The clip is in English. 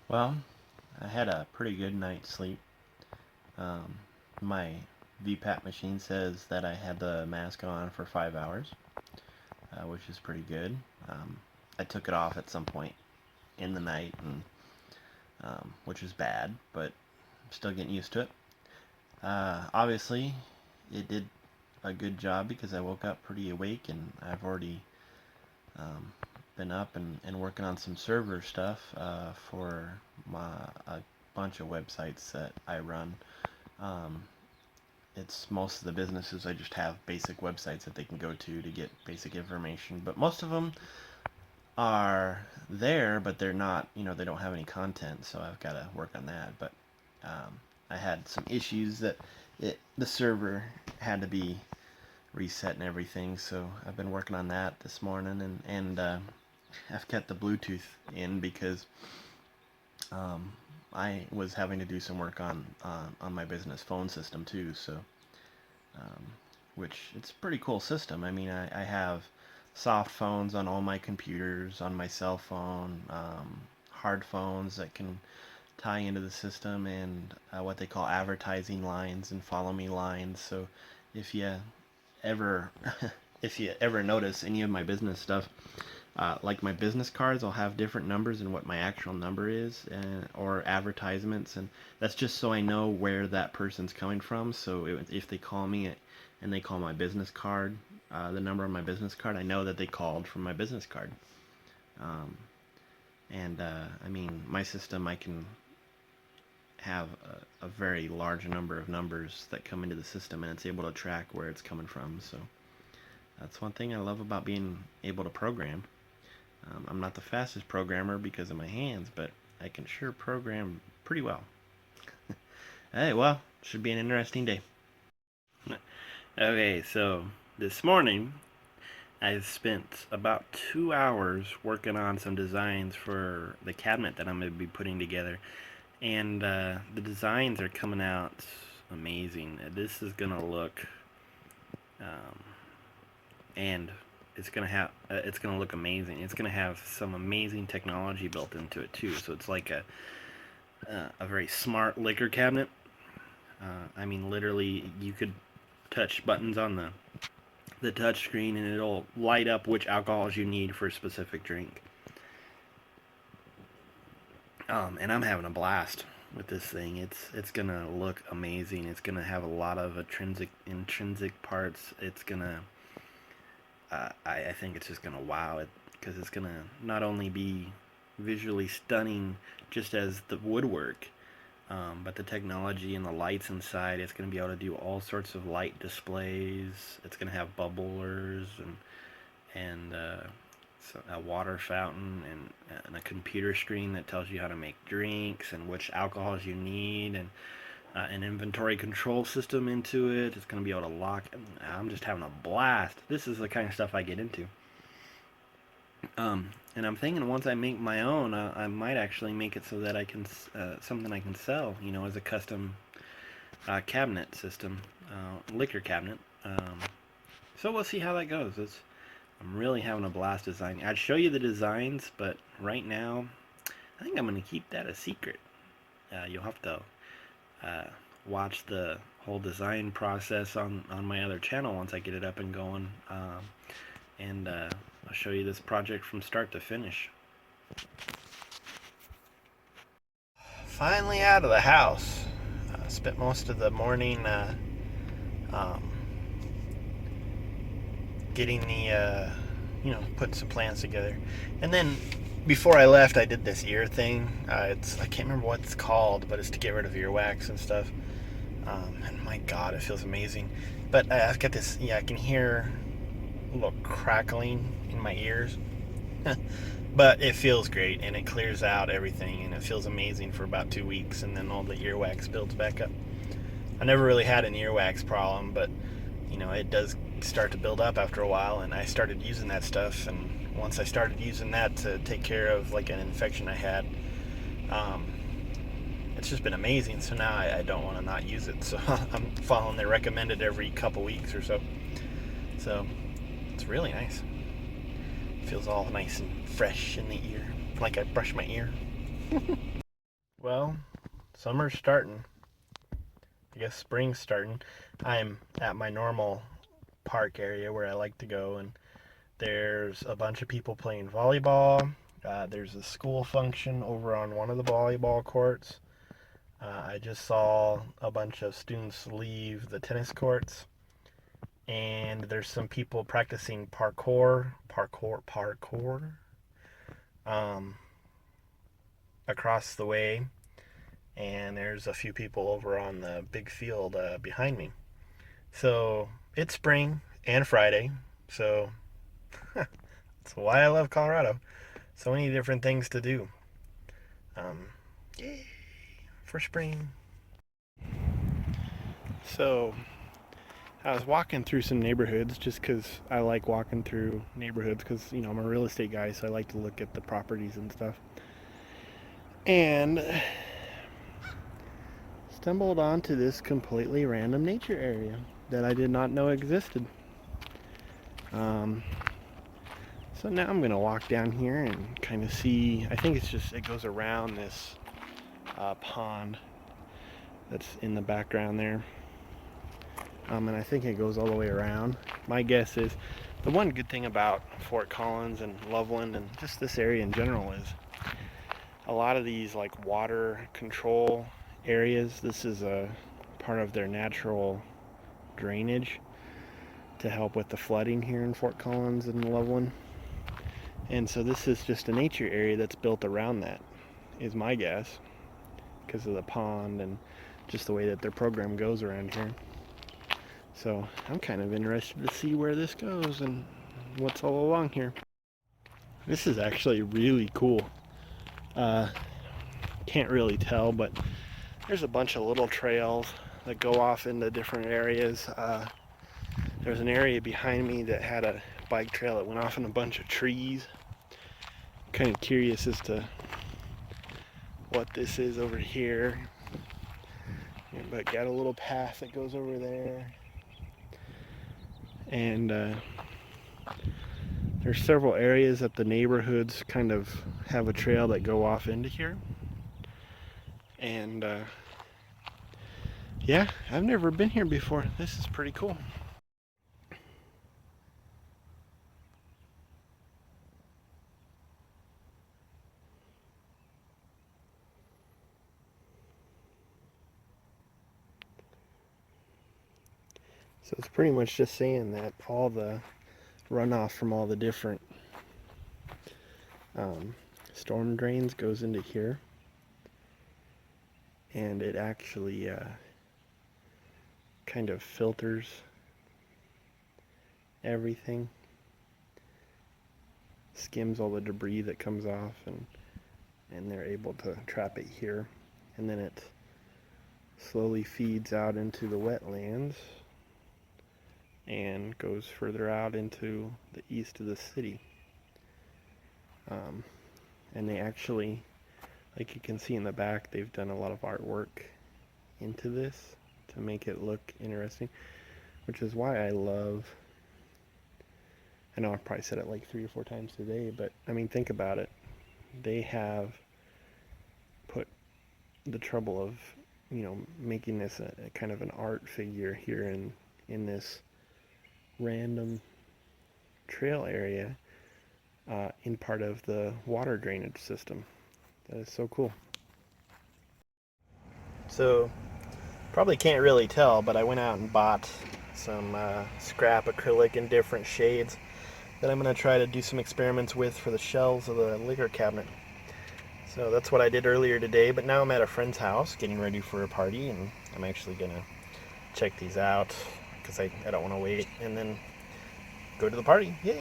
Well, I had a pretty good night's sleep. Um, my VPAP machine says that I had the mask on for 5 hours, which is pretty good. Um, I took it off at some point in the night, and which is bad, but I'm still getting used to it. Obviously, it did a good job because I woke up pretty awake, and I've already um, been up and working on some server stuff for a bunch of websites that I run. Um, it's most of the businesses I just have basic websites that they can go to get basic information, but most of them are there, but they're not, they don't have any content, so I've got to work on that. But I had some issues that the server had to be reset and everything, so I've been working on that this morning, and I've kept the Bluetooth in because I was having to do some work on my business phone system too. So, um, which it's a pretty cool system. I mean, I have soft phones on all my computers, on my cell phone, hard phones that can tie into the system, and what they call advertising lines and follow me lines. So, if you ever if you ever notice any of my business stuff, like my business cards, I'll have different numbers than what my actual number is, or advertisements, and that's just so I know where that person's coming from. So if they call me and they call my business card, the number on my business card, I know that they called from my business card. Um, and I mean, my system, I can have a very large number of numbers that come into the system, and it's able to track where it's coming from. So that's one thing I love about being able to program. I'm not the fastest programmer because of my hands, but I can sure program pretty well. Hey, well, should be an interesting day. Okay, so this morning I spent about 2 hours working on some designs for the cabinet that I'm going to be putting together, and the designs are coming out amazing. This is going to look um, and it's gonna look amazing. It's gonna have some amazing technology built into it too. So it's like a very smart liquor cabinet. I mean, literally, you could touch buttons on the touch screen, and it'll light up which alcohols you need for a specific drink. And I'm having a blast with this thing. It's gonna look amazing. It's gonna have a lot of intrinsic parts. It's gonna I think it's just gonna wow it, because it's gonna not only be visually stunning just as the woodwork, but the technology and the lights inside. It's gonna be able to do all sorts of light displays. It's gonna have bubblers and so a water fountain and a computer screen that tells you how to make drinks and which alcohols you need, and an inventory control system into it. It's going to be able to lock. I'm just having a blast. This is the kind of stuff I get into. And I'm thinking once I make my own, I might actually make it so that I can something I can sell, as a custom cabinet system, liquor cabinet. So we'll see how that goes. I'm really having a blast designing. I'd show you the designs, but right now, I think I'm going to keep that a secret. You'll have to watch the whole design process on my other channel once I get it up and going, and I'll show you this project from start to finish. Finally out of the house. Spent most of the morning um, getting the putting some plans together, and then before I left, I did this ear thing. I can't remember what it's called, but it's to get rid of earwax and stuff. And my God, it feels amazing. But I've got this. Yeah, I can hear a little crackling in my ears, but it feels great, and it clears out everything, and it feels amazing for about 2 weeks, and then all the earwax builds back up. I never really had an earwax problem, but it does start to build up after a while, and I started using that stuff, and once I started using that to take care of like an infection I had, it's just been amazing. So now I don't want to not use it, so I'm following the recommended every couple weeks or so. So it's really nice. It feels all nice and fresh in the ear, like I brush my ear. Well, summer's starting. I guess spring's starting. I'm at my normal park area where I like to go, and there's a bunch of people playing volleyball. There's a school function over on one of the volleyball courts. I just saw a bunch of students leave the tennis courts, and there's some people practicing parkour, um, across the way, and there's a few people over on the big field behind me. So it's spring and Friday, so that's why I love Colorado. So many different things to do. Yay for spring. So I was walking through some neighborhoods just because I like walking through neighborhoods because, I'm a real estate guy, so I like to look at the properties and stuff. And stumbled onto this completely random nature area that I did not know existed. So now I'm going to walk down here and kind of see. I think it goes around this pond that's in the background there. And I think it goes all the way around. My guess is the one good thing about Fort Collins and Loveland and just this area in general is a lot of these like water control areas. This is a part of their natural drainage to help with the flooding here in Fort Collins and Loveland. And so this is just a nature area that's built around that, is my guess, because of the pond and just the way that their program goes around here. So I'm kind of interested to see where this goes and what's all along here. This is actually really cool. Can't really tell, but there's a bunch of little trails that go off into different areas. There's an area behind me that had a bike trail that went off in a bunch of trees. Kind of curious as to what this is over here. But got a little path that goes over there. And there's several areas that the neighborhoods kind of have a trail that go off into here. And yeah, I've never been here before. This is pretty cool. So it's pretty much just saying that all the runoff from all the different storm drains goes into here, and it actually kind of filters everything, skims all the debris that comes off, and they're able to trap it here, and then it slowly feeds out into the wetlands and goes further out into the east of the city. And they actually, like you can see in the back, they've done a lot of artwork into this to make it look interesting, which is why I know I've probably said it like 3 or 4 times today, but I mean, think about it. They have put the trouble of, making this a kind of an art figure here in this random trail area in part of the water drainage system. That is so cool. So, probably can't really tell, but I went out and bought some scrap acrylic in different shades that I'm going to try to do some experiments with for the shelves of the liquor cabinet. So that's what I did earlier today, but now I'm at a friend's house getting ready for a party, and I'm actually going to check these out because I don't want to wait and then go to the party. Yay!